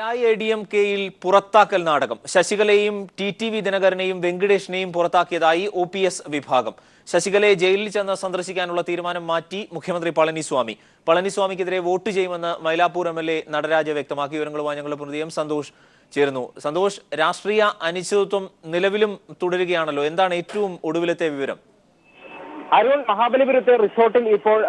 AIADMKയിൽ പുറത്താക്കൽ നാടകം. ശശികലയെയും TTV ദിനകരനെയും വെങ്കടേഷിനെയും പുറത്താക്കിയതായി OPS വിഭാഗം. ശശികലയെ ജയിലിൽ ചെന്ന് സന്ദർശിക്കാനുള്ള തീരുമാനം മാറ്റി മുഖ്യമന്ത്രി പളനിസ്വാമി. പളനിസ്വാമിക്കെതിരെ വോട്ട് ചെയ്യുമെന്ന് മൈലാപ്പൂർ MLA നടരാജ വ്യക്തമാക്കി. വിവരങ്ങളുമായി ഞങ്ങളുടെ പ്രതിനിധി സന്തോഷ് ചേരുന്നു. സന്തോഷ്, രാഷ്ട്രീയ അനിശ്ചിതത്വം നിലവിലും തുടരുകയാണല്ലോ. എന്താണ് ഏറ്റവും ഒടുവിലത്തെ വിവരം? അരുൺ, മഹാബലിപുരത്തെ റിസോർട്ടിൽ ഇപ്പോൾ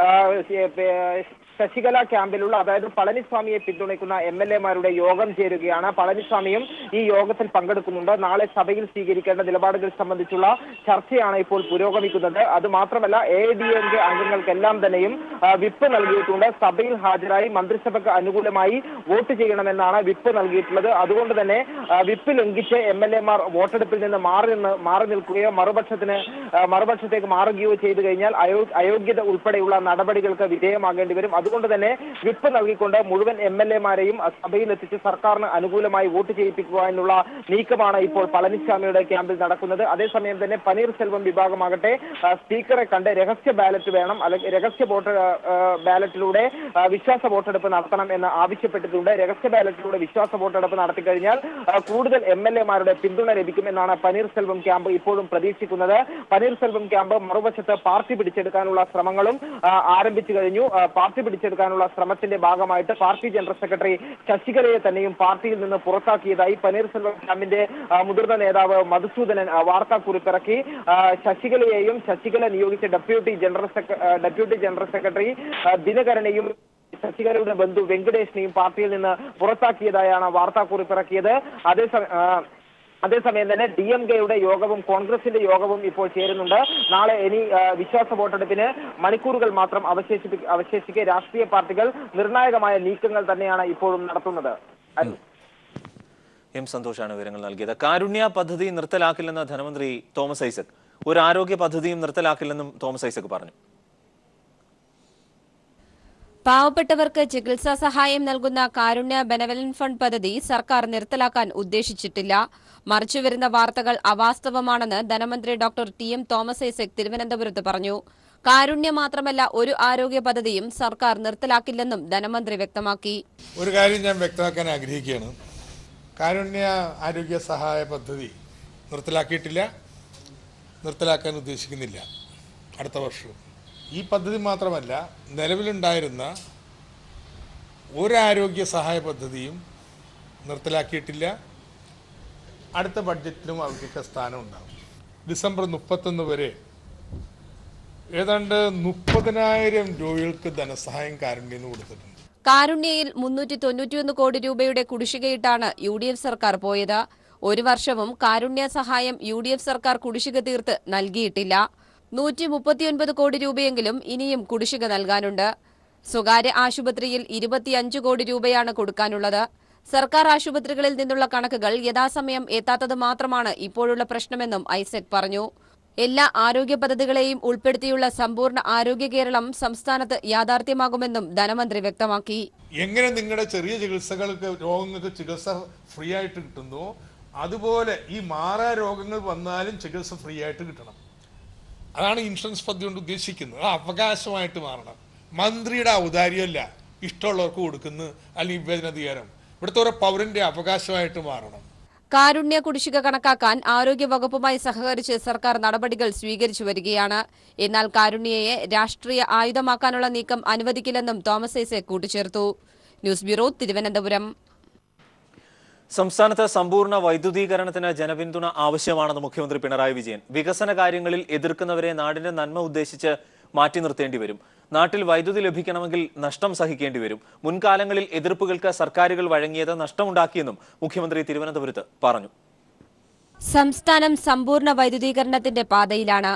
ശശികല ക്യാമ്പിലുള്ള, അതായത് പളനിസ്വാമിയെ പിന്തുണയ്ക്കുന്ന MLA-മാരുടെ യോഗം ചേരുകയാണ്. പളനിസ്വാമിയും ഈ യോഗത്തിൽ പങ്കെടുക്കുന്നുണ്ട്. നാളെ സഭയിൽ സ്വീകരിക്കേണ്ട നിലപാടുകൾ സംബന്ധിച്ചുള്ള ചർച്ചയാണ് ഇപ്പോൾ പുരോഗമിക്കുന്നത്. അത് മാത്രമല്ല, AIADMK അംഗങ്ങൾക്കെല്ലാം തന്നെയും വിപ്പ് നൽകിയിട്ടുണ്ട്. സഭയിൽ ഹാജരായി മന്ത്രിസഭയ്ക്ക് അനുകൂലമായി വോട്ട് ചെയ്യണമെന്നാണ് വിപ്പ് നൽകിയിട്ടുള്ളത്. അതുകൊണ്ട് തന്നെ വിപ്പ് ലംഘിച്ച് MLA-മാർ വോട്ടെടുപ്പിൽ നിന്ന് മാറി നിൽക്കുകയോ മറുപക്ഷത്തേക്ക് മാറുകയോ ചെയ്തു കഴിഞ്ഞാൽ അയോഗ്യത ഉൾപ്പെടെയുള്ള നടപടികൾക്ക് വിധേയമാകേണ്ടി വരും. അതുകൊണ്ട് തന്നെ വിപ്പ് നൽകിക്കൊണ്ട് മുഴുവൻ MLA-മാരെയും സഭയിലെത്തിച്ച് സർക്കാരിന് അനുകൂലമായി വോട്ട് ചെയ്യിപ്പിക്കുക എന്നുള്ള നീക്കമാണ് ഇപ്പോൾ പളനിസ്വാമിയുടെ ക്യാമ്പിൽ നടക്കുന്നത്. അതേസമയം തന്നെ പനീർസെൽവം വിഭാഗമാകട്ടെ സ്പീക്കറെ കണ്ട് രഹസ്യ ബാലറ്റ് വേണം, അല്ലെങ്കിൽ രഹസ്യ ബാലറ്റിലൂടെ വിശ്വാസ വോട്ടെടുപ്പ് നടത്തണം എന്ന് ആവശ്യപ്പെട്ടിട്ടുണ്ട്. രഹസ്യ ബാലറ്റിലൂടെ വിശ്വാസ വോട്ടെടുപ്പ് നടത്തിക്കഴിഞ്ഞാൽ കൂടുതൽ MLA-മാരുടെ പിന്തുണ ലഭിക്കുമെന്നാണ് പനീർസെൽവം ക്യാമ്പ് ഇപ്പോഴും പ്രതീക്ഷിക്കുന്നത്. പനീർസെൽവം ക്യാമ്പ് മറുവശത്ത് പാർട്ടി പിടിച്ചെടുക്കാനുള്ള ശ്രമങ്ങളും ആരംഭിച്ചു കഴിഞ്ഞു. പാർട്ടി പിടിച്ചെടുക്കാനുള്ള ശ്രമത്തിന്റെ ഭാഗമായിട്ട് പാർട്ടി ജനറൽ സെക്രട്ടറി ശശികലയെ തന്നെയും പാർട്ടിയിൽ നിന്ന് പുറത്താക്കിയതായി പനീർസെൽവം ക്യാമ്പിന്റെ മുതിർന്ന നേതാവ് മധുസൂദനൻ വാർത്താക്കുറിപ്പിറക്കി. ശശികലയെയും ശശികല നിയോഗിച്ച ഡെപ്യൂട്ടി ജനറൽ സെക്രട്ടറി ദിനകരനെയും ശശികലയുടെ ബന്ധു വെങ്കടേഷിനെയും പാർട്ടിയിൽ നിന്ന് പുറത്താക്കിയതായാണ് വാർത്താക്കുറിപ്പിറക്കിയത്. അതേസമയം തന്നെ DMK-യുടെ യോഗവും കോൺഗ്രസിന്റെ യോഗവും ഇപ്പോൾ ചേരുന്നുണ്ട്. നാളെ ഇനി വിശ്വാസ വോട്ടെടുപ്പിന് മണിക്കൂറുകൾ മാത്രം അവശേഷിക്കെ രാഷ്ട്രീയ പാർട്ടികൾ നിർണായകമായ നീക്കങ്ങൾ തന്നെയാണ് ഇപ്പോഴും നടത്തുന്നത്. സന്തോഷാണ് വിവരങ്ങൾ നൽകിയത്. കാരുണ്യ പദ്ധതി നിർത്തലാക്കില്ലെന്ന് ധനമന്ത്രി തോമസ് ഐസക്. ഒരു ആരോഗ്യ പദ്ധതിയും നിർത്തലാക്കില്ലെന്നും തോമസ് ഐസക് പറഞ്ഞു. പാവപ്പെട്ടവർക്ക് ചികിത്സാ സഹായം നൽകുന്ന കാരുണ്യ ബെനവലന്റ് ഫണ്ട് പദ്ധതി സർക്കാർ നിർത്തലാക്കാൻ ഉദ്ദേശിച്ചിട്ടില്ല. മറിച്ചുവരുന്ന വാർത്തകൾ അവാസ്തവമാണെന്ന് ധനമന്ത്രി ഡോക്ടർ TM തോമസ് ഐസക് തിരുവനന്തപുരത്ത് പറഞ്ഞു. കാരുണ്യ മാത്രമല്ല, ഒരു ആരോഗ്യ പദ്ധതിയും സർക്കാർ നിർത്തലാക്കില്ലെന്നും ധനമന്ത്രി വ്യക്തമാക്കി. ഒരു കാര്യം ഞാൻ വ്യക്തമാക്കാൻ ആഗ്രഹിക്കുകയാണ്. കാരുണ്യ ആരോഗ്യ സഹായ പദ്ധതി നിർത്തലാക്കിയിട്ടില്ല, നിർത്തലാക്കാൻ ഉദ്ദേശിക്കുന്നില്ല അടുത്ത വർഷവും. ഈ പദ്ധതി മാത്രമല്ല, നിലവിലുണ്ടായിരുന്ന ഒരു ആരോഗ്യ സഹായ പദ്ധതിയും നിർത്തലാക്കിയിട്ടില്ല. അടുത്ത ബഡ്ജറ്റിലും അവർക്ക് സ്ഥാനം ഉണ്ടാകും. ഡിസംബർ 31 വരെ ഏതാണ്ട് 30,000 രോഗികൾക്ക് ധനസഹായം കാരുണ്യന് കൊടുത്തിട്ടുണ്ട്. കാരുണ്യയിൽ 391 കോടി രൂപയുടെ കുടിശ്ശികയിട്ടാണ് UDF സർക്കാർ പോയത്. ഒരു വർഷവും കാരുണ്യ സഹായം UDF സർക്കാർ കുടിശ്ശിക തീർത്ത് നൽകിയിട്ടില്ല. 139 കോടി രൂപയെങ്കിലും ഇനിയും കുടിശ്ശിക നൽകാനുണ്ട്. സ്വകാര്യ ആശുപത്രിയിൽ 25 കോടി രൂപയാണ് കൊടുക്കാനുള്ളത്. സർക്കാർ ആശുപത്രികളിൽ നിന്നുള്ള കണക്കുകൾ യഥാസമയം എത്താത്തത് മാത്രമാണ് ഇപ്പോഴുള്ള പ്രശ്നമെന്നും ഐസക് പറഞ്ഞു. എല്ലാ ആരോഗ്യ പദ്ധതികളെയും ഉൾപ്പെടുത്തിയുള്ള സമ്പൂർണ്ണ ആരോഗ്യ കേരളം സംസ്ഥാനത്ത് യാഥാർത്ഥ്യമാകുമെന്നും ധനമന്ത്രി വ്യക്തമാക്കി. എങ്ങനെ നിങ്ങളുടെ ചെറിയ രോഗങ്ങൾക്ക് ചികിത്സ ഫ്രീ ആയിട്ട് കിട്ടുന്നു, അതുപോലെ ഈ മാറാ രോഗങ്ങൾ വന്നാലും ചികിത്സ ഫ്രീ ആയിട്ട് കിട്ടണം. അതാണ് ഇൻഷുറൻസ് പദ്ധതി കൊണ്ട് ഉദ്ദേശിക്കുന്നത്. അവകാശമായിട്ട് മാറണം. മന്ത്രിയുടെ ഔദാര്യമല്ല, ഇഷ്ടമുള്ളവർക്ക് കൊടുക്കുന്നു അല്ലെങ്കിൽ വിവേചനാധികാരം. ഇവിടുത്തെ ഓരോ പൗരന്റെ അവകാശമായിട്ട് മാറണം. കാരുണ്യ കുടിശ്ശിക കണക്കാക്കാൻ ആരോഗ്യ വകുപ്പുമായി സഹകരിച്ച് സർക്കാർ നടപടികൾ സ്വീകരിച്ചു വരികയാണ്. എന്നാൽ കാരുണ്യയെ രാഷ്ട്രീയ ആയുധമാക്കാനുള്ള നീക്കം അനുവദിക്കില്ലെന്നും തോമസ് ഐസക് കൂട്ടിച്ചേർത്തു. News bureau, Thiruvananthapuram. സംസ്ഥാനത്ത് സമ്പൂർണ്ണ വൈദ്യുതീകരണത്തിന് ജനപിന്തുണ ആവശ്യമാണെന്ന് മുഖ്യമന്ത്രി പിണറായി വിജയൻ. വികസന കാര്യങ്ങളിൽ എതിർക്കുന്നവരെ നാടിന്റെ നന്മ ഉദ്ദേശിച്ച് മാറ്റി നിർത്തേണ്ടി വരും. നാട്ടിൽ വൈദ്യുതി ലഭിക്കണമെങ്കിൽ നഷ്ടം സഹിക്കേണ്ടി വരും. മുൻകാലങ്ങളിൽ എതിർപ്പുകൾക്ക് സർക്കാരുകൾ വഴങ്ങിയത് നഷ്ടമുണ്ടാക്കിയെന്നും മുഖ്യമന്ത്രി തിരുവനന്തപുരത്ത് പറഞ്ഞു. സംസ്ഥാനം സമ്പൂർണ്ണ വൈദ്യുതീകരണത്തിന്റെ പാതയിലാണ്.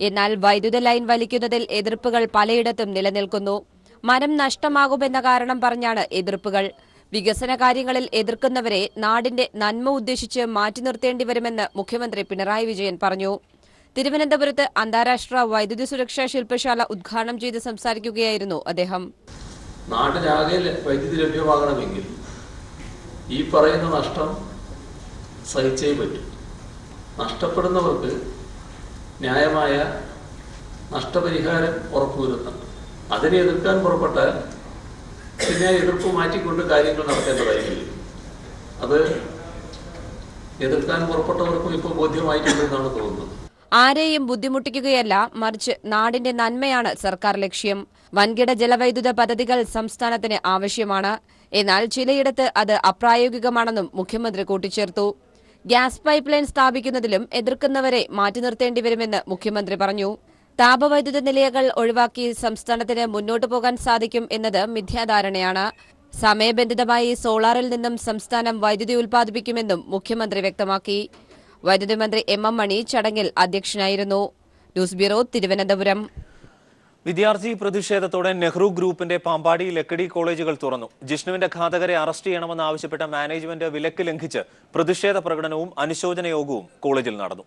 എന്നാൽ വൈദ്യുത ലൈൻ വലിക്കുന്നതിൽ എതിർപ്പുകൾ പലയിടത്തും നിലനിൽക്കുന്നു. മരം നഷ്ടമാകുമെന്ന കാരണം പറഞ്ഞാണ് എതിർപ്പുകൾ. വികസന കാര്യങ്ങളിൽ എതിർക്കുന്നവരെ നാടിന്റെ നന്മ ഉദ്ദേശിച്ച് മാറ്റി നിർത്തേണ്ടി വരുമെന്ന് മുഖ്യമന്ത്രി പിണറായി വിജയൻ പറഞ്ഞു. തിരുവനന്തപുരത്ത് അന്താരാഷ്ട്ര വൈദ്യുതി സുരക്ഷാ ശില്പശാല ഉദ്ഘാടനം ചെയ്ത് സംസാരിക്കുകയായിരുന്നു അദ്ദേഹം. നാട്ടിലാകെ വൈദ്യുതി ലഭ്യമാകണമെങ്കിൽ ഈ പറയുന്ന നഷ്ടം സഹിച്ചേ പറ്റും. നഷ്ടപ്പെടുന്നവർക്ക് ന്യായമായ നഷ്ടപരിഹാരം ഉറപ്പുവരുത്തണം. അതിനെ എതിർക്കാൻ പുറപ്പെട്ടാൽ പിന്നെ എതിർപ്പ് മാറ്റിക്കൊണ്ട് കാര്യങ്ങൾ നടത്തേണ്ടതായിരിക്കും. അത് എതിർക്കാൻ പുറപ്പെട്ടവർക്കും ഇപ്പോൾ ബോധ്യമായിട്ടുണ്ടെന്നാണ് തോന്നുന്നത്. ആരെയും ബുദ്ധിമുട്ടിക്കുകയല്ല, മറിച്ച് നാടിന്റെ നന്മയാണ് സർക്കാർ ലക്ഷ്യം. വൻകിട ജലവൈദ്യുത പദ്ധതികൾ സംസ്ഥാനത്തിന് ആവശ്യമാണ്. എന്നാൽ ചിലയിടത്ത് അത് അപ്രായോഗികമാണെന്നും മുഖ്യമന്ത്രി കൂട്ടിച്ചേർത്തു. ഗ്യാസ് പൈപ്പ് ലൈൻ സ്ഥാപിക്കുന്നതിലും എതിർക്കുന്നവരെ മാറ്റി നിർത്തേണ്ടിവരുമെന്ന് മുഖ്യമന്ത്രി പറഞ്ഞു. താപവൈദ്യുത നിലയങ്ങൾ ഒഴിവാക്കി സംസ്ഥാനത്തിന് മുന്നോട്ടു പോകാൻ സാധിക്കും എന്നത് മിഥ്യാധാരണയാണ്. സമയബന്ധിതമായി സോളാറിൽ നിന്നും സംസ്ഥാനം വൈദ്യുതി ഉൽപ്പാദിപ്പിക്കുമെന്നും മുഖ്യമന്ത്രി വ്യക്തമാക്കി. വൈദ്യുതി മന്ത്രി എം മണി ചടങ്ങിൽ അധ്യക്ഷനായിരുന്നു. News bureau, Thiruvananthapuram. വിദ്യാർത്ഥി പ്രതിഷേധത്തോടെ നെഹ്റു ഗ്രൂപ്പിന്റെ പാമ്പാടി ലക്കിടി കോളേജുകൾ തുറന്നു. ജിഷ്ണുവിന്റെ ഘാതകരെ അറസ്റ്റ് ചെയ്യണമെന്നാവശ്യപ്പെട്ട മാനേജ്മെന്റ് വിലക്ക് ലംഘിച്ച് പ്രതിഷേധ പ്രകടനവും അനുശോചന യോഗവും കോളേജിൽ നടന്നു.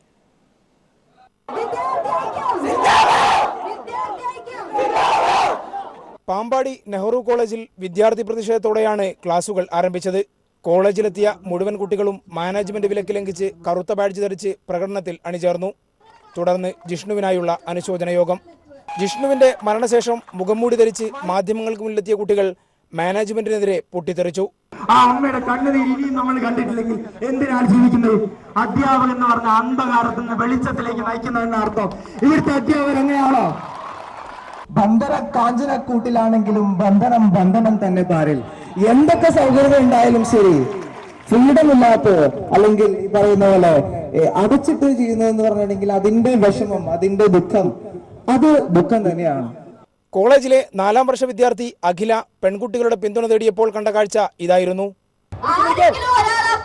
പാമ്പാടി നെഹ്റു കോളേജിൽ വിദ്യാർത്ഥി പ്രതിഷേധത്തോടെയാണ് ക്ലാസുകൾ ആരംഭിച്ചത്. കോളേജിലെത്തിയ മുഴുവൻ കുട്ടികളും മാനേജ്മെന്റ് വിലക്ക് ലംഘിച്ച് കറുത്ത ബാഡ്ജ് ധരിച്ച് പ്രകടനത്തിൽ അണിചേർന്നു. തുടർന്ന് ജിഷ്ണുവിനായുള്ള അനുശോചന യോഗം. ജിഷ്ണുവിന്റെ മരണശേഷം മുഖംമൂടി ധരിച്ച് മാധ്യമങ്ങൾക്ക് മുന്നിലെത്തിയ കുട്ടികൾ മാനേജ്മെന്റിനെതിരെ പൊട്ടിത്തെറിച്ചു. ആ അമ്മയുടെ കണ്ണുനീർ ഇനിയും നമ്മൾ കണ്ടിട്ടില്ലെങ്കിൽ എന്തിനാണ് ജീവിക്കുന്നത്? അധ്യാപകൻ എന്ന് പറഞ്ഞ അന്ധകാരത്തിൽ നിന്ന് വെളിച്ചത്തിലേക്ക് നയിക്കുന്നതെന്ന അർത്ഥം. ഇവിടുത്തെ അധ്യാപകർ എങ്ങനെയാണോ? ബന്ധന കാഞ്ചനക്കൂട്ടിലാണെങ്കിലും ബന്ധനം തന്നെ താരിൽ. എന്തൊക്കെ സൗകര്യം ഉണ്ടായാലും ശരി, ഫ്രീഡം ഇല്ലാത്ത അല്ലെങ്കിൽ ഈ പറയുന്ന പോലെ അടച്ചിട്ട് ചെയ്യുന്നതെന്ന് പറഞ്ഞിട്ടുണ്ടെങ്കിൽ അതിന്റെ വിഷമം, അതിന്റെ ദുഃഖം, അത് ദുഃഖം തന്നെയാണ്. കോളേജിലെ 4ാം വർഷ വിദ്യാർത്ഥി അഖില പെൺകുട്ടികളുടെ പിന്തുണ തേടിയപ്പോൾ കണ്ട കാഴ്ച ഇതായിരുന്നു.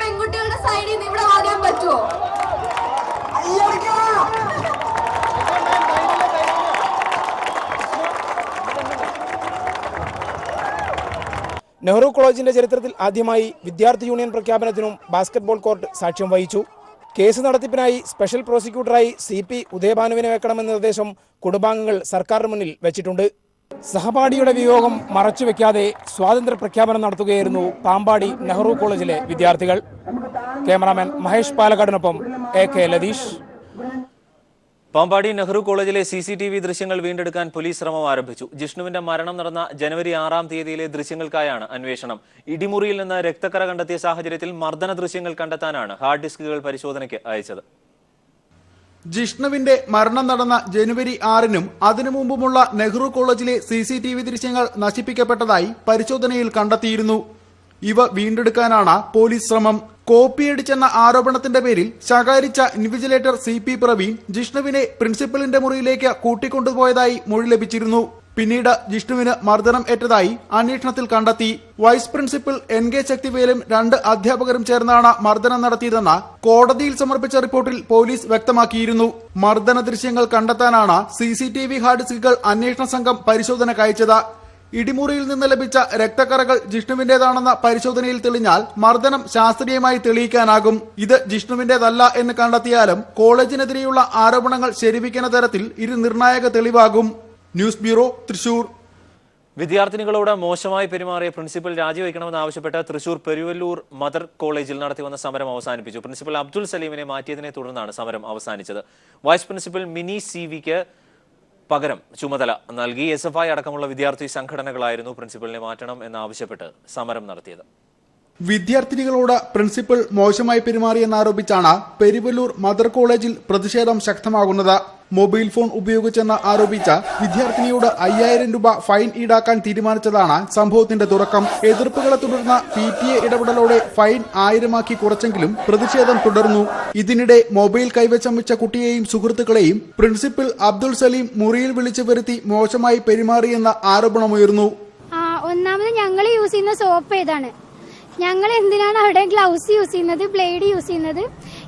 പെൺകുട്ടികളുടെ സൈഡിൽ നിന്ന് ഇവിടെ വാങ്ങാൻ പറ്റുമോ? നെഹ്റു കോളേജിന്റെ ചരിത്രത്തിൽ ആദ്യമായി വിദ്യാർത്ഥി യൂണിയൻ പ്രഖ്യാപനത്തിനും ബാസ്കറ്റ്ബോൾ കോർട്ട് സാക്ഷ്യം വഹിച്ചു. കേസ് നടത്തിപ്പിനായി സ്പെഷ്യൽ പ്രോസിക്യൂട്ടറായി CP ഉദയഭാനുവിനെ വെക്കണമെന്ന നിർദ്ദേശം കുടുംബാംഗങ്ങൾ സർക്കാരിന് മുന്നിൽ വെച്ചിട്ടുണ്ട്. സഹപാഠിയുടെ വിയോഗം മറച്ചുവെക്കാതെ സ്വാതന്ത്ര്യ പ്രഖ്യാപനം നടത്തുകയായിരുന്നു പാമ്പാടി നെഹ്റു കോളേജിലെ വിദ്യാർത്ഥികൾ. ക്യാമറാമാൻ മഹേഷ് പാലക്കാടിനൊപ്പം AK ലതീഷ്. പാമ്പാടി നെഹ്റു കോളേജിലെ CCTV ദൃശ്യങ്ങൾ വീണ്ടെടുക്കാൻ പോലീസ് ശ്രമം ആരംഭിച്ചു. ജിഷ്ണുവിന്റെ മരണം നടന്ന ജനുവരി 6-ാം തീയതിയിലെ ദൃശ്യങ്ങൾക്കായാണ് അന്വേഷണം. ഇടിമുറിയിൽ നിന്ന് രക്തക്കറ കണ്ടെത്തിയ സാഹചര്യത്തിൽ മർദ്ദന ദൃശ്യങ്ങൾ കണ്ടെത്താനാണ് ഹാർഡ് ഡിസ്കുകൾ പരിശോധനയ്ക്ക് അയച്ചത്. ജിഷ്ണുവിന്റെ മരണം നടന്ന ജനുവരി 6-നും അതിനു മുമ്പുമുള്ള നെഹ്റു കോളേജിലെ CCTV ദൃശ്യങ്ങൾ നശിപ്പിക്കപ്പെട്ടതായി പരിശോധനയിൽ കണ്ടെത്തിയിരുന്നു. ഇവ വീണ്ടെടുക്കാനാണ് പോലീസ് ശ്രമം. കോപ്പിയടിച്ചെന്ന ആരോപണത്തിന്റെ പേരിൽ ശകാരിച്ച ഇൻവിജിലേറ്റർ CP പ്രവീൺ ജിഷ്ണുവിനെ പ്രിൻസിപ്പലിന്റെ മുറിയിലേക്ക് കൂട്ടിക്കൊണ്ടുപോയതായി മൊഴി ലഭിച്ചിരുന്നു. പിന്നീട് ജിഷ്ണുവിന് മർദ്ദനം ഏറ്റതായി അന്വേഷണത്തിൽ കണ്ടെത്തി. വൈസ് പ്രിൻസിപ്പൽ NK ശക്തിവേലും 2 അധ്യാപകരും ചേർന്നാണ് മർദ്ദനം നടത്തിയതെന്ന് കോടതിയിൽ സമർപ്പിച്ച റിപ്പോർട്ടിൽ പോലീസ് വ്യക്തമാക്കിയിരുന്നു. മർദ്ദന ദൃശ്യങ്ങൾ കണ്ടെത്താനാണ് CCTV ഹാർഡ് ഡിസ്കുകൾ അന്വേഷണ സംഘം പരിശോധനയ്ക്ക് അയച്ചത്. ഇടിമുറിയിൽ നിന്ന് ലഭിച്ച രക്തക്കറകൾ ജിഷ്ണുവിന്റേതാണെന്ന പരിശോധനയിൽ തെളിഞ്ഞാൽ മർദ്ദനം ശാസ്ത്രീയമായി തെളിയിക്കാനാകും. ഇത് ജിഷ്ണുവിന്റേതല്ല എന്ന് കണ്ടെത്തിയാലും കോളേജിനെതിരെയുള്ള ആരോപണങ്ങൾ ശരിവയ്ക്കുന്ന തരത്തിൽ ഇത് നിർണായക തെളിവാകും. News bureau, Thrissur. വിദ്യാർത്ഥിനികളോട് മോശമായി പെരുമാറിയ പ്രിൻസിപ്പൽ രാജിവെക്കണമെന്നാവശ്യപ്പെട്ട് തൃശൂർ പെരുവല്ലൂർ മദർ കോളേജിൽ നടത്തിവന്ന സമരം അവസാനിപ്പിച്ചു. പ്രിൻസിപ്പൽ അബ്ദുൾ സലീമിനെ മാറ്റിയതിനെ തുടർന്നാണ് സമരം അവസാനിച്ചത്. വൈസ് പ്രിൻസിപ്പൽ മിനി CV-ക്ക് പകരം ചുമതല നൽകി. SFI അടക്കമുള്ള വിദ്യാർത്ഥി സംഘടനകളായിരുന്നു പ്രിൻസിപ്പലിനെ മാറ്റണം എന്നാവശ്യപ്പെട്ട് സമരം നടത്തിയത്. വിദ്യാർത്ഥിനികളോട് പ്രിൻസിപ്പൽ മോശമായി പെരുമാറിയെന്നാരോപിച്ചാണ് പെരുവല്ലൂർ മദർ കോളേജിൽ പ്രതിഷേധം ശക്തമാകുന്നത്. മൊബൈൽ ഫോൺ ഉപയോഗിച്ചെന്ന് ആരോപിച്ച വിദ്യാർത്ഥിനിയോട് 5000 രൂപ ഫൈൻ ഈടാക്കാൻ തീരുമാനിച്ചതാണ് സംഭവത്തിന്റെ തുടക്കം. എതിർപ്പുകളെ തുടർന്ന് PTA ഇടപെടലോടെ ഫൈൻ 1000 കുറച്ചെങ്കിലും പ്രതിഷേധം തുടർന്നു. ഇതിനിടെ മൊബൈൽ കൈവശം വെച്ച കുട്ടിയെയും സുഹൃത്തുക്കളെയും പ്രിൻസിപ്പൽ അബ്ദുൾ സലീം മുറിയിൽ വിളിച്ചു വരുത്തി മോശമായി പെരുമാറിയെന്ന ആരോപണമുയർന്നു. ഒന്നാമത് ഞങ്ങൾ യൂസ് ചെയ്യുന്ന സോപ്പ് ഏതാണ്? ഞങ്ങൾ എന്തിനാണ് അവിടെ ഗ്ലൗസ് യൂസ് ചെയ്യുന്നത്, ബ്ലേഡ് യൂസ് ചെയ്യുന്നത്,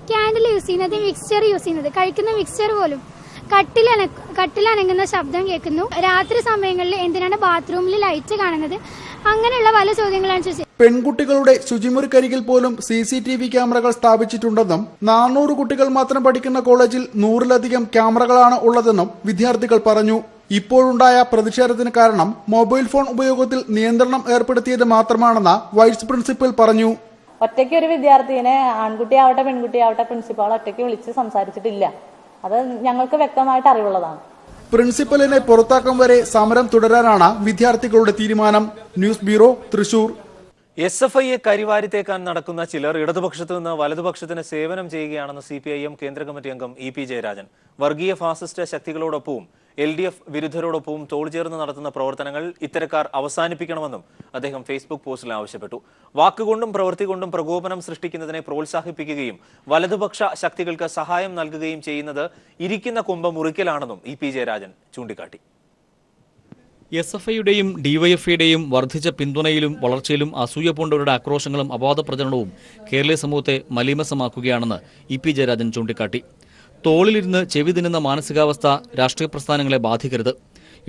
ക്യാൻഡിൽ യൂസ് ചെയ്യുന്നത്, മിക്സ്ചർ യൂസ് ചെയ്യുന്നത്? കഴിക്കുന്ന മിക്സ്ചർ പോലും കട്ടിലനങ്ങുന്ന ശബ്ദം കേൾക്കുന്നു. രാത്രി സമയങ്ങളിൽ എന്തിനാണ് ബാത്റൂമിൽ ലൈറ്റ് കാണുന്നത്? അങ്ങനെയുള്ള പല ചോദ്യങ്ങളാണ് ചോദിച്ചത്. പെൺകുട്ടികളുടെ ശുചിമുറിക്കരികിൽ പോലും CCTV ക്യാമറകൾ സ്ഥാപിച്ചിട്ടുണ്ടെന്നും 400 കുട്ടികൾ മാത്രം പഠിക്കുന്ന കോളേജിൽ 100-ലധികം ക്യാമറകളാണ് ഉള്ളതെന്നും വിദ്യാർത്ഥികൾ പറഞ്ഞു. ഇപ്പോഴുണ്ടായ പ്രതിഷേധത്തിന് കാരണം മൊബൈൽ ഫോൺ ഉപയോഗത്തിൽ നിയന്ത്രണം ഏർപ്പെടുത്തിയത് മാത്രമാണെന്ന് വൈസ് പ്രിൻസിപ്പൽ പറഞ്ഞു. ഒറ്റയ്ക്ക് ഒരു വിദ്യാർത്ഥിനെ, ആൺകുട്ടിയാവട്ടെ പെൺകുട്ടിയാവട്ടെ, പ്രിൻസിപ്പാൾ ഒറ്റയ്ക്ക് വിളിച്ച് സംസാരിച്ചിട്ടില്ല. അത് ഞങ്ങൾക്ക് വ്യക്തമായിട്ട് അറിവുള്ളതാണ്. പ്രിൻസിപ്പലിനെ പുറത്താക്കും വരെ സമരം തുടരാനാണ് വിദ്യാർത്ഥികളുടെ തീരുമാനം. News bureau, Thrissur. SFIയെ കരിവാരിത്തേക്കാൻ നടക്കുന്ന ചിലർ ഇടതുപക്ഷത്തു നിന്ന് വലതുപക്ഷത്തിന് സേവനം ചെയ്യുകയാണെന്ന് CPIM കേന്ദ്ര കമ്മിറ്റി അംഗം EP ജയരാജൻ. വർഗീയ ഫാസിസ്റ്റ് ശക്തികളോടൊപ്പവും LDF വിരുദ്ധരോടൊപ്പവും തോൾചേർന്ന് നടത്തുന്ന പ്രവർത്തനങ്ങൾ ഇത്തരക്കാർ അവസാനിപ്പിക്കണമെന്നും അദ്ദേഹം ഫേസ്ബുക്ക് പോസ്റ്റിൽ ആവശ്യപ്പെട്ടു. വാക്കുകൊണ്ടും പ്രവൃത്തി കൊണ്ടും പ്രകോപനം സൃഷ്ടിക്കുന്നതിനെ പ്രോത്സാഹിപ്പിക്കുകയും വലതുപക്ഷ ശക്തികൾക്ക് സഹായം നൽകുകയും ചെയ്യുന്നത് ഇരിക്കുന്ന കൊമ്പ് മുറിക്കലാണെന്നും EP ജയരാജൻ ചൂണ്ടിക്കാട്ടി. SFIയുടെയും DYFIയുടെയും വർദ്ധിച്ച പിന്തുണയിലും വളർച്ചയിലും അസൂയ പൂണ്ടവരുടെ ആക്രോശങ്ങളും അപവാദ പ്രചരണവും കേരളീയ സമൂഹത്തെ മലീമസമാക്കുകയാണെന്ന് EP ജയരാജൻ ചൂണ്ടിക്കാട്ടി. തോളിലിരുന്ന് ചെവി തിന്നുന്ന മാനസികാവസ്ഥ രാഷ്ട്രീയ പ്രസ്ഥാനങ്ങളെ ബാധിക്കരുത്.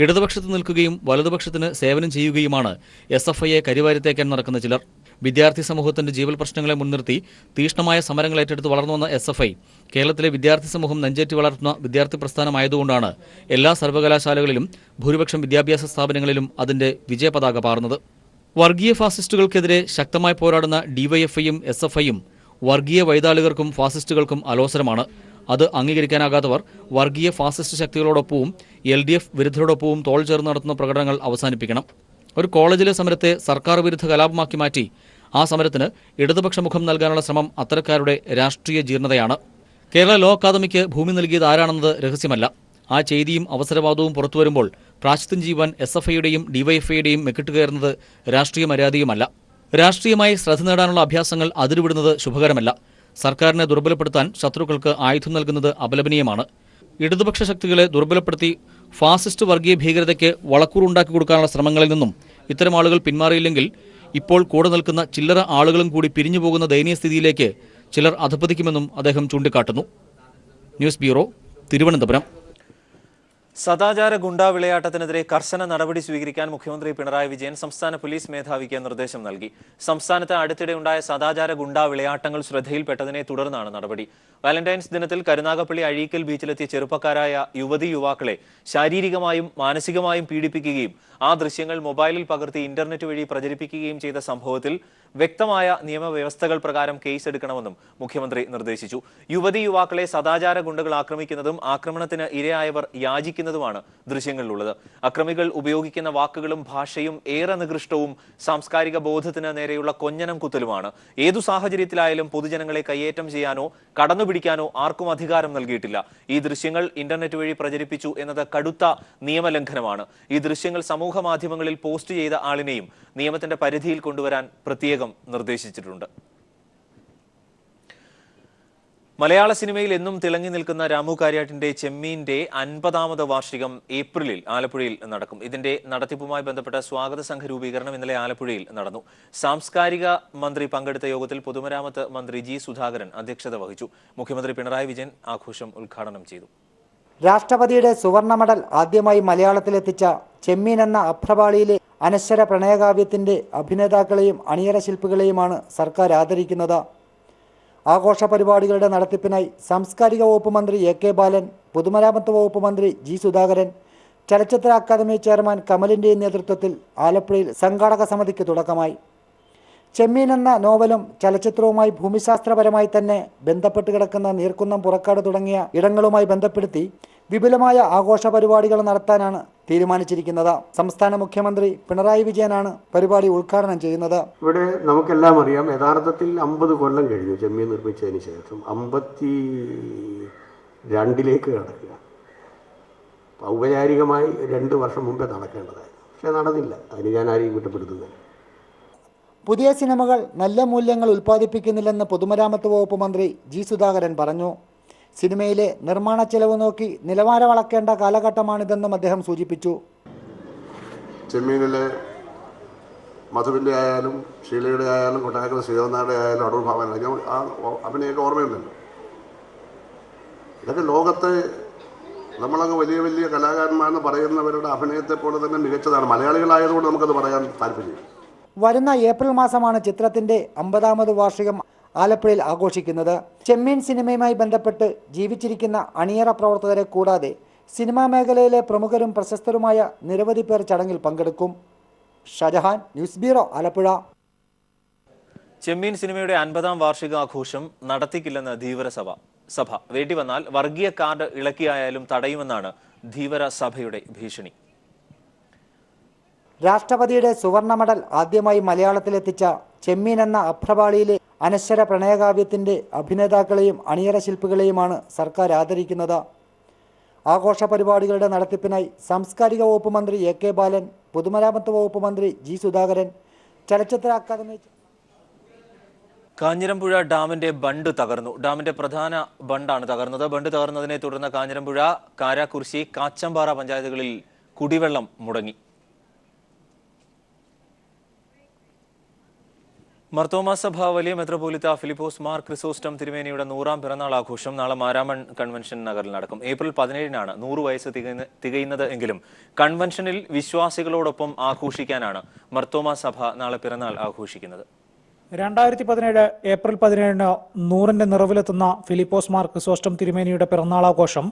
ഇടതുപക്ഷത്ത് നിൽക്കുകയും വലതുപക്ഷത്തിന് സേവനം ചെയ്യുകയുമാണ് SFIയെ കരിവാരിത്തേക്കാൻ നടക്കുന്ന ചിലർ. വിദ്യാർത്ഥി സമൂഹത്തിന്റെ ജീവൽ പ്രശ്നങ്ങളെ മുൻനിർത്തി തീഷ്ണമായ സമരങ്ങൾ ഏറ്റെടുത്ത് വളർന്നു വന്ന SFI കേരളത്തിലെ വിദ്യാർത്ഥി സമൂഹം നെഞ്ചേറ്റി വളർത്തുന്ന വിദ്യാർത്ഥി പ്രസ്ഥാനമായതുകൊണ്ടാണ് എല്ലാ സർവകലാശാലകളിലും ഭൂരിപക്ഷം വിദ്യാഭ്യാസ സ്ഥാപനങ്ങളിലും അതിന്റെ വിജയപതാക പാറുന്നത്. വർഗീയ ഫാസിസ്റ്റുകൾക്കെതിരെ ശക്തമായി പോരാടുന്ന DYFIയും SFIയും വർഗീയ വൈതാളികർക്കും ഫാസിസ്റ്റുകൾക്കും അലോസരമാണ്. അത് അംഗീകരിക്കാനാകാത്തവർ വർഗീയ ഫാസിസ്റ്റ് ശക്തികളോടൊപ്പവും LDF വിരുദ്ധരോടൊപ്പവും തോൾ ചേർന്ന് നടത്തുന്ന പ്രകടനങ്ങൾ അവസാനിപ്പിക്കണം. ഒരു കോളേജിലെ സമരത്തെ സർക്കാർ വിരുദ്ധ കലാപമാക്കി മാറ്റി ആ സമരത്തിന് ഇടതുപക്ഷ മുഖം നൽകാനുള്ള ശ്രമം അത്തരക്കാരുടെ രാഷ്ട്രീയ ജീർണതയാണ്. കേരള ലോ അക്കാദമിക്ക് ഭൂമി നൽകിയത് ആരാണെന്നത് രഹസ്യമല്ല. ആ ചെയ്തിയും അവസരവാദവും പുറത്തുവരുമ്പോൾ പ്രാശ്ചിത്യം ചെയ്യുവാൻ SFIയുടെയും DYFIയുടെയും മെക്കിട്ടുകയറുന്നത് രാഷ്ട്രീയ മര്യാദയുമല്ല. രാഷ്ട്രീയമായി ശ്രദ്ധ നേടാനുള്ള അഭ്യാസങ്ങൾ അതിരുവിടുന്നത് ശുഭകരമല്ല. സർക്കാരിനെ ദുർബലപ്പെടുത്താൻ ശത്രുക്കൾക്ക് ആയുധം നൽകുന്നത് അപലപനീയമാണ്. ഇടതുപക്ഷ ശക്തികളെ ദുർബലപ്പെടുത്തി ഫാസിസ്റ്റ് വർഗീയ ഭീകരതയ്ക്ക് വളക്കൂറുണ്ടാക്കി കൊടുക്കാനുള്ള ശ്രമങ്ങളിൽ നിന്നും ഇത്തരം ആളുകൾ പിന്മാറിയില്ലെങ്കിൽ ഇപ്പോൾ കൂടെ നിൽക്കുന്ന ചില്ലറ ആളുകളും കൂടി പിരിഞ്ഞു പോകുന്ന ദയനീയ സ്ഥിതിയിലേക്ക് ചിലർ അധപ്പതിക്കുമെന്നും അദ്ദേഹം ചൂണ്ടിക്കാട്ടുന്നു. News bureau, Thiruvananthapuram. സദാചാര ഗുണ്ടാ വിളയാട്ടത്തിനെതിരെ കർശന നടപടി സ്വീകരിക്കാൻ മുഖ്യമന്ത്രി പിണറായി വിജയൻ സംസ്ഥാന പോലീസ് മേധാവിക്ക് നിർദ്ദേശം നൽകി. സംസ്ഥാനത്ത് അടുത്തിടെ ഉണ്ടായ സദാചാര ഗുണ്ടാ വിളയാട്ടങ്ങൾ ശ്രദ്ധയിൽപ്പെട്ടതിനെ തുടർന്നാണ് നടപടി. വാലന്റൈൻസ് ദിനത്തിൽ കരുനാഗപ്പള്ളി അഴീക്കൽ ബീച്ചിലെത്തിയ ചെറുപ്പക്കാരായ യുവതിയുവാക്കളെ ശാരീരികമായും മാനസികമായും പീഡിപ്പിക്കുകയും ആ ദൃശ്യങ്ങൾ മൊബൈലിൽ പകർത്തി ഇന്റർനെറ്റ് വഴി പ്രചരിപ്പിക്കുകയും ചെയ്ത സംഭവത്തിൽ വ്യക്തമായ നിയമവ്യവസ്ഥകൾ പ്രകാരം കേസെടുക്കണമെന്നും മുഖ്യമന്ത്രി നിർദ്ദേശിച്ചു. യുവതിയുവാക്കളെ സദാചാര ഗുണ്ടകൾ ആക്രമിക്കുന്നതും ആക്രമണത്തിന് ഇരയായവർ യാചിക്കുന്നതുമാണ് ദൃശ്യങ്ങളിലുള്ളത്. അക്രമികൾ ഉപയോഗിക്കുന്ന വാക്കുകളും ഭാഷയും ഏറെ നികൃഷ്ടവും സാംസ്കാരിക ബോധത്തിന് നേരെയുള്ള കൊഞ്ഞനം കുത്തലുമാണ്. ഏതു സാഹചര്യത്തിലായാലും പൊതുജനങ്ങളെ കയ്യേറ്റം ചെയ്യാനോ കടന്നുപിടിക്കാനോ ആർക്കും അധികാരം നൽകിയിട്ടില്ല. ഈ ദൃശ്യങ്ങൾ ഇന്റർനെറ്റ് വഴി പ്രചരിപ്പിച്ചു എന്നത് കടുത്ത നിയമലംഘനമാണ്. ഈ ദൃശ്യങ്ങൾ സമൂഹ മാധ്യമങ്ങളിൽ പോസ്റ്റ് ചെയ്ത ആളിനെയും നിയമത്തിന്റെ പരിധിയിൽ കൊണ്ടുവരാൻ പ്രത്യേകം നിർദ്ദേശിച്ചിട്ടുണ്ട്. മലയാള സിനിമയിൽ എന്നും തിളങ്ങി നിൽക്കുന്ന രാമു കാര്യാട്ടിന്റെ ചെമ്മീന്റെ 50ാമത് വാർഷികം ഏപ്രിലിൽ ആലപ്പുഴയിൽ നടക്കും. ഇതിന്റെ നടത്തിപ്പുമായി ബന്ധപ്പെട്ട സ്വാഗത സംഘ രൂപീകരണം ഇന്നലെ ആലപ്പുഴയിൽ നടന്നു. സാംസ്കാരിക മന്ത്രി പങ്കെടുത്ത യോഗത്തിൽ പൊതുമരാമത്ത് മന്ത്രി G. സുധാകരൻ അധ്യക്ഷത വഹിച്ചു. മുഖ്യമന്ത്രി പിണറായി വിജയൻ ആഘോഷം ഉദ്ഘാടനം ചെയ്തു. രാഷ്ട്രപതിയുടെ സുവർണ മെഡൽ ആദ്യമായി മലയാളത്തിലെത്തിച്ച ചെമ്മീൻ എന്ന അഭ്രപാളിയിലെ അനശ്വര പ്രണയകാവ്യത്തിന്റെ അഭിനേതാക്കളെയും അണിയറ ശില്പികളെയുമാണ് സർക്കാർ ആദരിക്കുന്നത്. ആഘോഷ പരിപാടികളുടെ നടത്തിപ്പിനായി സാംസ്കാരിക വകുപ്പ് മന്ത്രി AK ബാലൻ, പൊതുമരാമത്ത് വകുപ്പ് മന്ത്രി G. സുധാകരൻ, ചലച്ചിത്ര അക്കാദമി ചെയർമാൻ കമലിന്റെയും നേതൃത്വത്തിൽ ആലപ്പുഴയിൽ സംഘാടക സമിതിക്ക് തുടക്കമായി. ചെമ്മീൻ എന്ന നോവലും ചലച്ചിത്രവുമായി ഭൂമിശാസ്ത്രപരമായി തന്നെ ബന്ധപ്പെട്ട് കിടക്കുന്ന നീർക്കുന്നം, പുറക്കാട് തുടങ്ങിയ ഇടങ്ങളുമായി ബന്ധപ്പെടുത്തി വിപുലമായ ആഘോഷ പരിപാടികൾ നടത്താനാണ് തീരുമാനിച്ചിരിക്കുന്നത്. സംസ്ഥാന മുഖ്യമന്ത്രി പിണറായി വിജയനാണ് പരിപാടി ഉദ്ഘാടനം ചെയ്യുന്നത്. ഇവിടെ നമുക്കെല്ലാം അറിയാം, യഥാർത്ഥത്തിൽ 50 കൊല്ലം കഴിഞ്ഞു ചെമ്മീൻ നിർമ്മിച്ചതിന് ശേഷം. 52ലേക്ക് കടക്കുക. ഔപചാരികമായി 2 വർഷം മുമ്പേ നടക്കേണ്ടതായിരുന്നു, പക്ഷെ നടന്നില്ല. അതിന് ഞാൻ ആരെയും കുറ്റപ്പെടുത്തുന്നില്ല. പുതിയ സിനിമകൾ നല്ല മൂല്യങ്ങൾ ഉൽപ്പാദിപ്പിക്കുന്നില്ലെന്ന് പൊതുമരാമത്ത് വകുപ്പ് മന്ത്രി G. സുധാകരൻ പറഞ്ഞു. സിനിമയിലെ നിർമ്മാണ ചെലവ് നോക്കി നിലവാരം അളക്കേണ്ട കാലഘട്ടമാണിതെന്നും അദ്ദേഹം സൂചിപ്പിച്ചു. ചെമ്മീനിലെ മധുവിൻ്റെ ആയാലും ഷീലയുടെ ആയാലും കൊട്ടാരക്കര ശ്രീധരനാരുടെ ആയാലും അടൂർ ഭാവന, ഞാൻ അഭിനയൊക്കെ ഓർമ്മയുണ്ടല്ലോ. ഇതൊക്കെ ലോകത്തെ നമ്മളങ്ങ് വലിയ വലിയ കലാകാരന്മാരെന്ന് പറയുന്നവരുടെ അഭിനയത്തെ പോലെ തന്നെ മികച്ചതാണ്. മലയാളികളായതുകൊണ്ട് നമുക്കത് പറയാൻ താല്പര്യം. വരുന്ന ഏപ്രിൽ മാസമാണ് ചിത്രത്തിന്റെ 50ാമത് വാർഷികം ആലപ്പുഴയിൽ ആഘോഷിക്കുന്നത്. ചെമ്മീൻ സിനിമയുമായി ബന്ധപ്പെട്ട് ജീവിച്ചിരിക്കുന്ന അണിയറ പ്രവർത്തകരെ കൂടാതെ സിനിമാ മേഖലയിലെ പ്രമുഖരും പ്രശസ്തരുമായ നിരവധി പേർ ചടങ്ങിൽ പങ്കെടുക്കും. Shajahan, news bureau, Alappuzha. ചെമ്മീൻ സിനിമയുടെ 50ാം വാർഷികാഘോഷം നടത്തിക്കില്ലെന്ന് ധീവര സഭ. വേണ്ടി വന്നാൽ വർഗീയ കാർഡ് ഇളക്കിയായാലും തടയുമെന്നാണ് ധീവര സഭയുടെ ഭീഷണി. രാഷ്ട്രപതിയുടെ സുവർണ മെഡൽ ആദ്യമായി മലയാളത്തിലെത്തിച്ച ചെമ്മീൻ എന്ന അഭ്രപാളിയിലെ അനശ്വര പ്രണയകാവ്യത്തിന്റെ അഭിനേതാക്കളെയും അണിയറ ശില്പികളെയുമാണ് സർക്കാർ ആദരിക്കുന്നത്. ആഘോഷ പരിപാടികളുടെ നടത്തിപ്പിനായി സാംസ്കാരിക വകുപ്പ് മന്ത്രി AK ബാലൻ, പൊതുമരാമത്ത് വകുപ്പ് മന്ത്രി G സുധാകരൻ, ചലച്ചിത്ര അക്കാദമി. കാഞ്ഞിരമ്പുഴ ഡാമിന്റെ ബണ്ട് തകർന്നു. ഡാമിന്റെ പ്രധാന ബണ്ടാണ് തകർന്നത്. ബണ്ട് തകർന്നതിനെ തുടർന്ന് കാഞ്ഞിരമ്പുഴ, കാരാക്കുറിശി, കാച്ചമ്പാറ പഞ്ചായത്തുകളിൽ കുടിവെള്ളം മുടങ്ങി. മർത്തോമാ സഭ വലിയ മെത്രോപൊലിത്ത ഫിലിപ്പോസ് മാർ ക്രിസോസ്റ്റം തിരുമേനിയുടെ 100ാം പിറന്നാൾ ആഘോഷം നാളെ മാരാമൺ കൺവെൻഷൻ നഗറിൽ നടക്കും. ഏപ്രിൽ 17-നാണ് 100 വയസ്സ് തികയുന്നത് എങ്കിലും കൺവെൻഷനിൽ വിശ്വാസികളോടൊപ്പം ആഘോഷിക്കാനാണ് മർത്തോമാ സഭ നാളെ പിറന്നാൾ ആഘോഷിക്കുന്നത്. 2017 ഏപ്രിൽ 17-ന് 100ന്റെ നിറവിലെത്തുന്ന ഫിലിപ്പോസ് മാർ ക്രിസോസ്റ്റം തിരുമേനിയുടെ പിറന്നാളാഘോഷം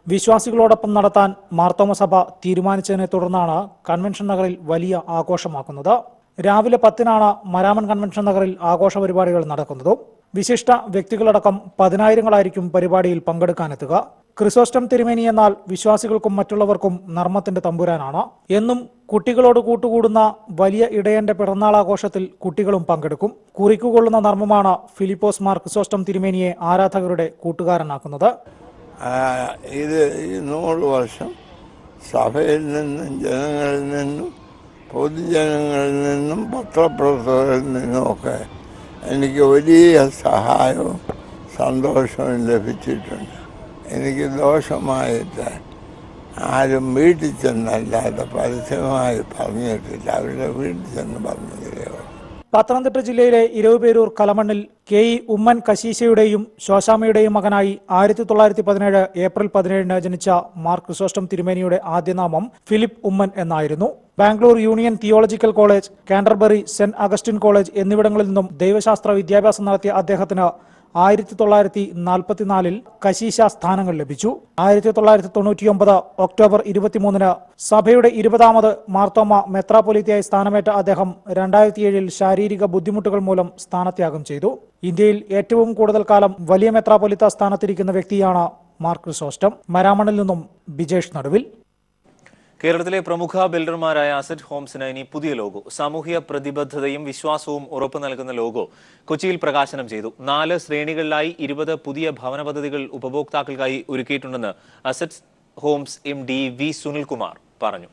വിശ്വാസികളോടൊപ്പം നടത്താൻ മാർത്തോമ സഭ തീരുമാനിച്ചതിനെ തുടർന്നാണ് കൺവെൻഷൻ നഗറിൽ വലിയ ആഘോഷമാക്കുന്നത്. രാവിലെ 10-നാണ് മരാമൺ കൺവെൻഷൻ നഗറിൽ ആഘോഷ പരിപാടികൾ നടക്കുന്നത്. വിശിഷ്ട വ്യക്തികളടക്കം 10,000-ങ്ങളായിരിക്കും പരിപാടിയിൽ പങ്കെടുക്കാനെത്തുക. ക്രിസോസ്റ്റം തിരുമേനി എന്നാൽ വിശ്വാസികൾക്കും മറ്റുള്ളവർക്കും നർമ്മത്തിന്റെ തമ്പുരാനാണ്. എന്നും കുട്ടികളോട് കൂട്ടുകൂടുന്ന വലിയ ഇടയന്റെ പിറന്നാളാഘോഷത്തിൽ കുട്ടികളും പങ്കെടുക്കും. കുറിക്കുകൊള്ളുന്ന നർമ്മമാണ് ഫിലിപ്പോസ് മാർ ക്രിസോസ്റ്റം തിരുമേനിയെ ആരാധകരുടെ കൂട്ടുകാരനാക്കുന്നത്. ഇത് 100 വർഷം സഭയിൽ നിന്നും ജനങ്ങളിൽ നിന്നും പൊതുജനങ്ങളിൽ നിന്നും പത്രപ്രവർത്തകരിൽ നിന്നുമൊക്കെ എനിക്ക് വലിയ സഹായവും സന്തോഷവും ലഭിച്ചിട്ടുണ്ട്. എനിക്ക് ദോഷമായിട്ട് ആരും വീട്ടിൽ ചെന്നല്ലാതെ പരസ്യമായി പറഞ്ഞിട്ടില്ല. അവരുടെ വീട്ടിൽ ചെന്ന് പറഞ്ഞതിലേ. പത്തനംതിട്ട ജില്ലയിലെ ഇരവുപേരൂർ കലമണ്ണിൽ KE ഉമ്മൻ കശീശയുടെയും ശോശാമയുടെയും മകനായി 1917 ഏപ്രിൽ 17-ന് ജനിച്ച മാർ ക്രിസോസ്റ്റം തിരുമേനിയുടെ ആദ്യനാമം ഫിലിപ്പ് ഉമ്മൻ എന്നായിരുന്നു. Bangalore union theological college, Canterbury saint Augustine college എന്നിവിടങ്ങളിൽ നിന്നും ദൈവശാസ്ത്ര വിദ്യാഭ്യാസം നടത്തിയ അദ്ദേഹത്തിന് 1944 കശീശ സ്ഥാനങ്ങൾ ലഭിച്ചു. 1999 ഒക്ടോബർ 23-ന് സഭയുടെ 20ാമത് മാർത്തോമ മെത്രാപ്പൊലീത്തയായി സ്ഥാനമേറ്റ അദ്ദേഹം 2007-ൽ ശാരീരിക ബുദ്ധിമുട്ടുകൾ മൂലം സ്ഥാനത്യാഗം ചെയ്തു. ഇന്ത്യയിൽ ഏറ്റവും കൂടുതൽ കാലം വലിയ മെത്രാപ്പൊലീത്ത സ്ഥാനത്തിരിക്കുന്ന വ്യക്തിയാണ് മാർ ക്രിസോസ്റ്റം. മരാമണിൽ നിന്നും ബിജേഷ് നടുവിൽ. കേരളത്തിലെ പ്രമുഖ ബിൽഡർമാരായ അസറ്റ് ഹോംസിന് ഇനി പുതിയ ലോഗോ. സാമൂഹ്യ പ്രതിബദ്ധതയും വിശ്വാസവും ഉറപ്പു നൽകുന്ന ലോഗോ കൊച്ചിയിൽ പ്രകാശനം ചെയ്തു. 4 ശ്രേണികളിലായി 20 പുതിയ ഭവന പദ്ധതികൾ ഉപഭോക്താക്കൾക്കായി ഒരുക്കിയിട്ടുണ്ടെന്ന് asset homes MD V Sunilkumar പറഞ്ഞു.